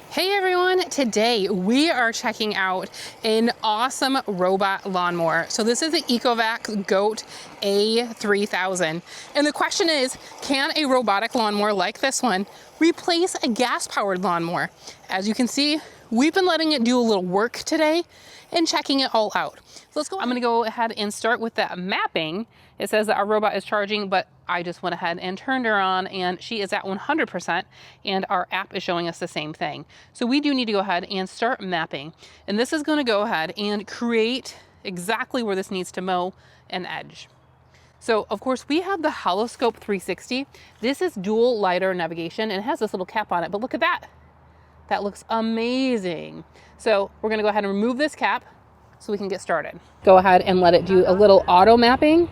Hey everyone, today we are checking out an awesome robot lawnmower. So this is the ECOVACS GOAT A3000. And the question is, can a robotic lawnmower like this one replace a gas-powered lawnmower? As you can see, we've been letting it do a little work today and checking it all out. So let's go. I'm gonna go ahead and start with that mapping. It says that our robot is charging, but I just went ahead and turned her on and she is at 100% and our app is showing us the same thing. So we do need to go ahead and start mapping. And this is going to go ahead and create exactly where this needs to mow an edge. So of course we have the Holoscope 360. This is dual LiDAR navigation and it has this little cap on it, but look at that. That looks amazing. So we're going to go ahead and remove this cap so we can get started. Go ahead and let it do a little auto mapping.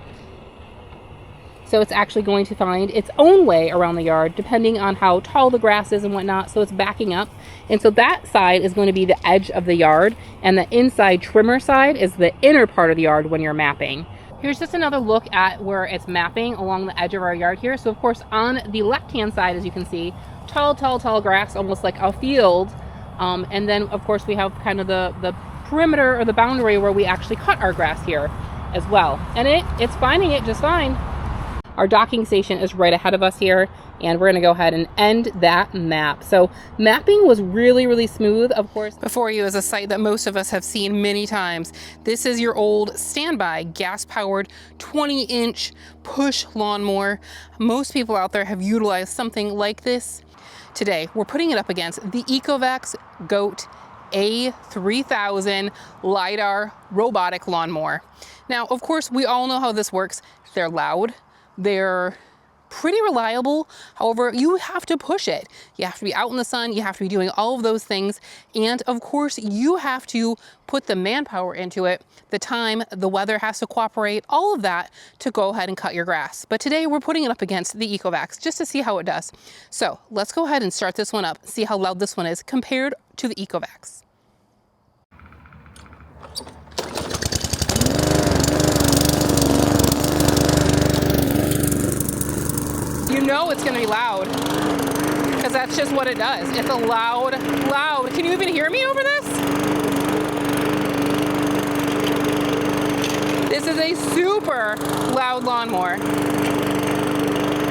So it's actually going to find its own way around the yard depending on how tall the grass is and whatnot. So it's backing up. And so that side is going to be the edge of the yard and the inside trimmer side is the inner part of the yard when you're mapping. Here's just another look at where it's mapping along the edge of our yard here. So of course on the left-hand side, as you can see, tall grass, almost like a field. And then of course we have kind of the perimeter or the boundary where we actually cut our grass here as well. And it's finding it just fine. Our docking station is right ahead of us here, and we're gonna go ahead and end that map. So mapping was really smooth. Of course, before you is a site that most of us have seen many times. This is your old standby gas-powered 20-inch push lawnmower. Most people out there have utilized something like this. Today, we're putting it up against the ECOVACS GOAT A3000 LiDAR robotic lawnmower. Now, of course, we all know how this works. They're loud. They're pretty reliable. However, you have to push it. You have to be out in the sun. You have to be doing all of those things. And of course, you have to put the manpower into it, the time, the weather has to cooperate, all of that to go ahead and cut your grass. But today we're putting it up against the ECOVACS just to see how it does. So let's go ahead and start this one up, see how loud this one is compared to the ECOVACS. You know it's gonna be loud because that's just what it does. It's a loud. Can you even hear me over this? This is a super loud lawnmower.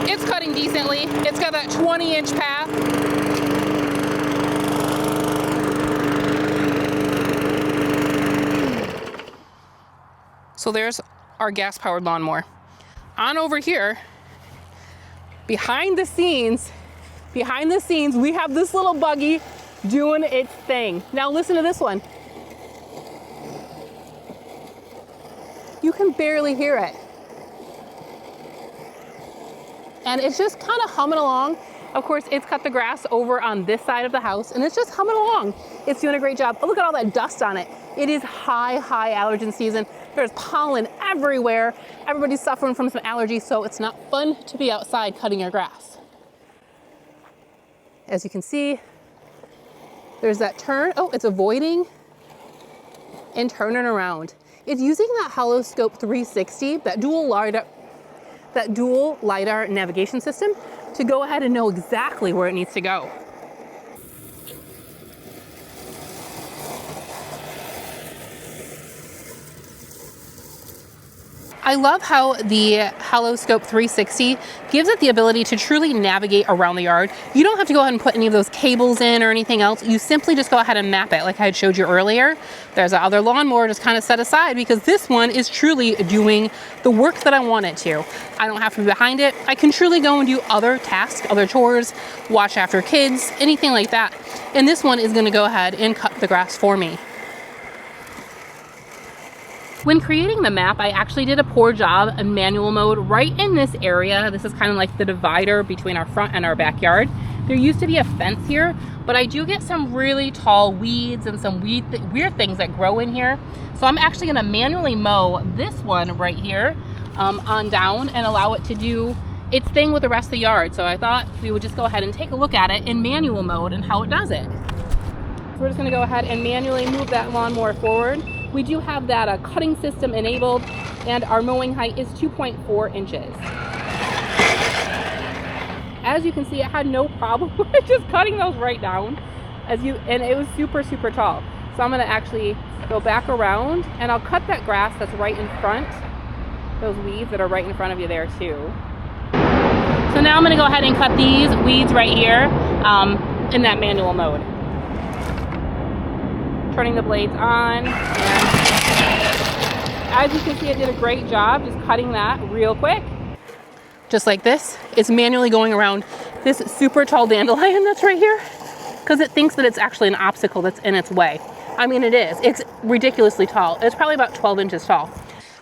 It's cutting decently. It's got that 20-inch path. So there's our gas-powered lawnmower. On over here, behind the scenes, we have this little buggy doing its thing. Now listen to this one. You can barely hear it. And it's just kind of humming along. Of course, it's cut the grass over on this side of the house and it's just humming along. It's doing a great job. Oh, look at all that dust on it. It is high allergen season. There's pollen everywhere. Everybody's suffering from some allergies, so it's not fun to be outside cutting your grass. As you can see, there's that turn. Oh, it's avoiding and turning around. It's using that Holoscope 360, that dual LiDAR navigation system to go ahead and know exactly where it needs to go. I love how the Holoscope 360 gives it the ability to truly navigate around the yard. You don't have to go ahead and put any of those cables in or anything else. You simply just go ahead and map it like I had showed you earlier. There's that other lawnmower just kind of set aside because this one is truly doing the work that I want it to. I don't have to be behind it. I can truly go and do other tasks, other chores, watch after kids, anything like that. And this one is going to go ahead and cut the grass for me. When creating the map, I actually did a poor job in manual mode right in this area. This is kind of like the divider between our front and our backyard. There used to be a fence here, but I do get some really tall weeds and some weird things that grow in here. So I'm actually gonna manually mow this one right here on down and allow it to do its thing with the rest of the yard. So I thought we would just go ahead and take a look at it in manual mode and how it does it. So we're just gonna go ahead and manually move that lawnmower forward. We do have that cutting system enabled and our mowing height is 2.4 inches. As you can see, I had no problem with just cutting those right down. And it was super, super tall. So I'm gonna actually go back around and I'll cut that grass that's right in front, those weeds that are right in front of you there too. So now I'm gonna go ahead and cut these weeds right here in that manual mode. Turning the blades on, and as you can see, it did a great job just cutting that real quick. Just like this, it's manually going around this super tall dandelion that's right here because it thinks that it's actually an obstacle that's in its way. I mean, it is. It's ridiculously tall. It's probably about 12 inches tall.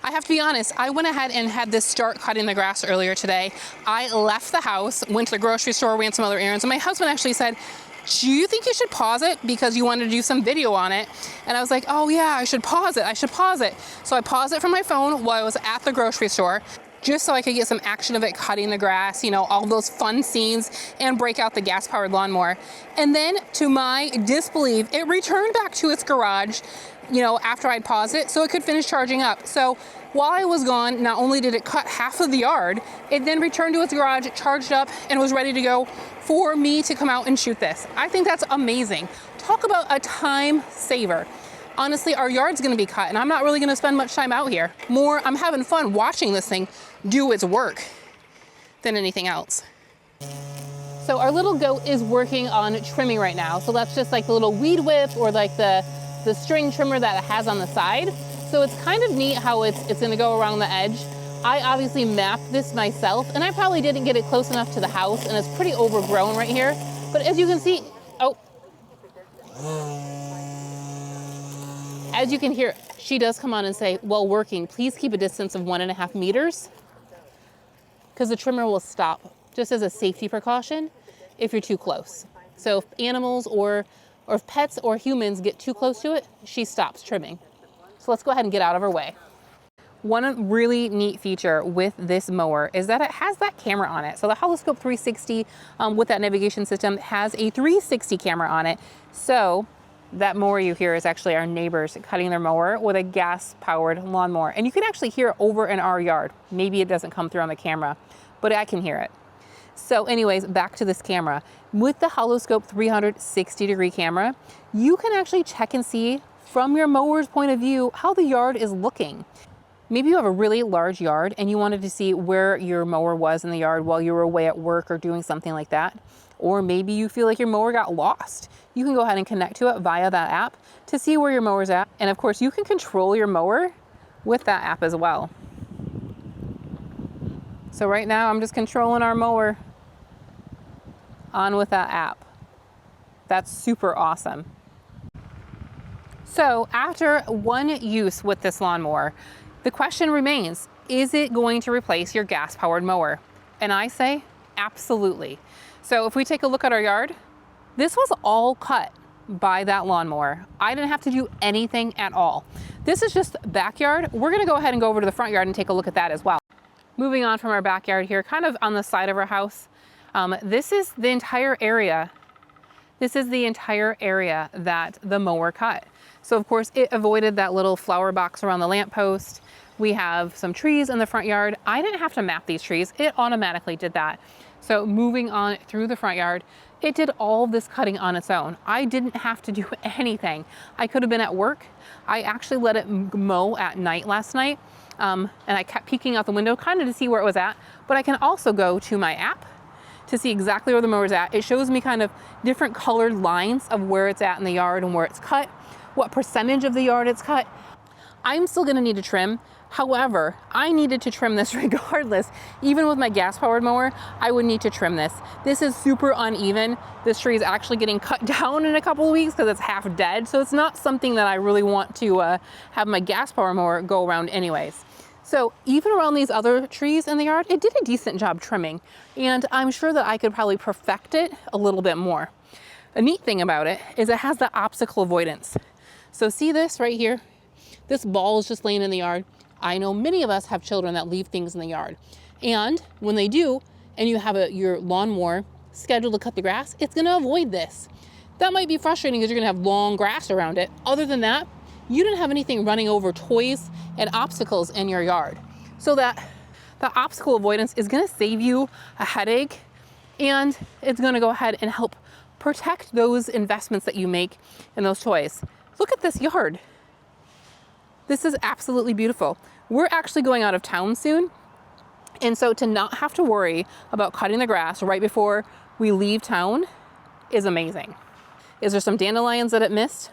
I have to be honest, I went ahead and had this start cutting the grass earlier today. I left the house, went to the grocery store, ran some other errands, and my husband actually said, do you think you should pause it because you wanted to do some video on it? And I was like, oh yeah, I should pause it. So I paused it from my phone while I was at the grocery store, just so I could get some action of it cutting the grass, you know, all those fun scenes, and break out the gas-powered lawnmower. And then, to my disbelief, it returned back to its garage, you know, after I'd paused it, so it could finish charging up. So while I was gone, not only did it cut half of the yard, it then returned to its garage, charged up, and was ready to go for me to come out and shoot this. I think that's amazing. Talk about a time saver. Honestly, our yard's gonna be cut, and I'm not really gonna spend much time out here. I'm having fun watching this thing do its work than anything else. So our little goat is working on trimming right now. So that's just like the little weed whip or like the string trimmer that it has on the side. So it's kind of neat how it's gonna go around the edge. I obviously mapped this myself, and I probably didn't get it close enough to the house, and it's pretty overgrown right here. But as you can see, as you can hear, she does come on and say, while working, please keep a distance of 1.5 meters, because the trimmer will stop, just as a safety precaution, if you're too close. So if animals or if pets or humans get too close to it, she stops trimming. So let's go ahead and get out of her way. One really neat feature with this mower is that it has that camera on it. So the Holoscope 360 with that navigation system has a 360 camera on it. So that mower you hear is actually our neighbors cutting their mower with a gas-powered lawnmower. And you can actually hear it over in our yard. Maybe it doesn't come through on the camera, but I can hear it. So anyways, back to this camera. With the Holoscope 360-degree camera, you can actually check and see from your mower's point of view how the yard is looking. Maybe you have a really large yard and you wanted to see where your mower was in the yard while you were away at work or doing something like that. Or maybe you feel like your mower got lost. You can go ahead and connect to it via that app to see where your mower's at. And of course, you can control your mower with that app as well. So right now, I'm just controlling our mower on with that app. That's super awesome. So after one use with this lawnmower, the question remains, is it going to replace your gas-powered mower? And I say, absolutely. So if we take a look at our yard, this was all cut by that lawnmower. I didn't have to do anything at all. This is just backyard. We're gonna go ahead and go over to the front yard and take a look at that as well. Moving on from our backyard here, kind of on the side of our house, this is the entire area. This is the entire area that the mower cut. So of course it avoided that little flower box around the lamppost. We have some trees in the front yard. I didn't have to map these trees. It automatically did that. So moving on through the front yard, it did all this cutting on its own. I didn't have to do anything. I could have been at work. I actually let it mow at night last night. And I kept peeking out the window kind of to see where it was at. But I can also go to my app to see exactly where the mower's at. It shows me kind of different colored lines of where it's at in the yard and where it's cut, what percentage of the yard it's cut. I'm still gonna need to trim. However, I needed to trim this regardless. Even with my gas-powered mower, I would need to trim this. This is super uneven. This tree is actually getting cut down in a couple of weeks because it's half dead. So it's not something that I really want to have my gas-powered mower go around anyways. So even around these other trees in the yard, it did a decent job trimming. And I'm sure that I could probably perfect it a little bit more. A neat thing about it is it has the obstacle avoidance. So see this right here? This ball is just laying in the yard. I know many of us have children that leave things in the yard. And when they do, and you have your lawnmower scheduled to cut the grass, it's gonna avoid this. That might be frustrating because you're gonna have long grass around it. Other than that, you didn't have anything running over toys and obstacles in your yard. So that the obstacle avoidance is gonna save you a headache, and it's gonna go ahead and help Protect those investments that you make in those toys. Look at this yard. This is absolutely beautiful. We're actually going out of town soon. And so to not have to worry about cutting the grass right before we leave town is amazing. Is there some dandelions that it missed?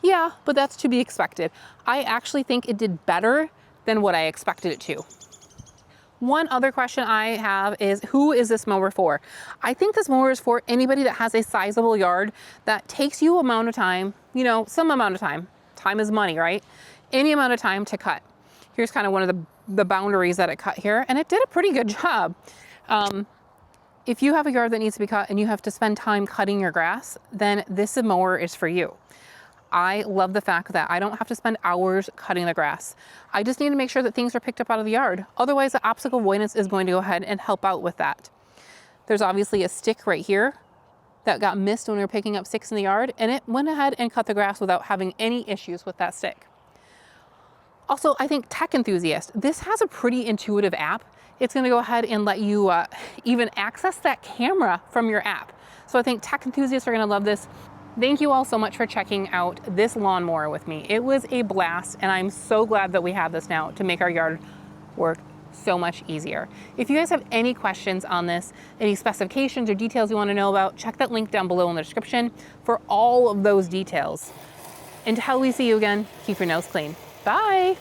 Yeah, but that's to be expected. I actually think it did better than what I expected it to. One other question I have is, who is this mower for? I think this mower is for anybody that has a sizable yard that takes you amount of time, you know, some amount of time. Time is money, right? Any amount of time to cut. Here's kind of one of the boundaries that it cut here, and it did a pretty good job. If you have a yard that needs to be cut and you have to spend time cutting your grass, then this mower is for you. I love the fact that I don't have to spend hours cutting the grass. I just need to make sure that things are picked up out of the yard. Otherwise, the obstacle avoidance is going to go ahead and help out with that. There's obviously a stick right here that got missed when we were picking up sticks in the yard, and it went ahead and cut the grass without having any issues with that stick. Also, I think tech enthusiast, this has a pretty intuitive app. It's going to go ahead and let you even access that camera from your app. So I think tech enthusiasts are going to love this. Thank you all so much for checking out this lawnmower with me. It was a blast, and I'm so glad that we have this now to make our yard work so much easier. If you guys have any questions on this, any specifications or details you want to know about, check that link down below in the description for all of those details. Until we see you again, keep your nose clean. Bye.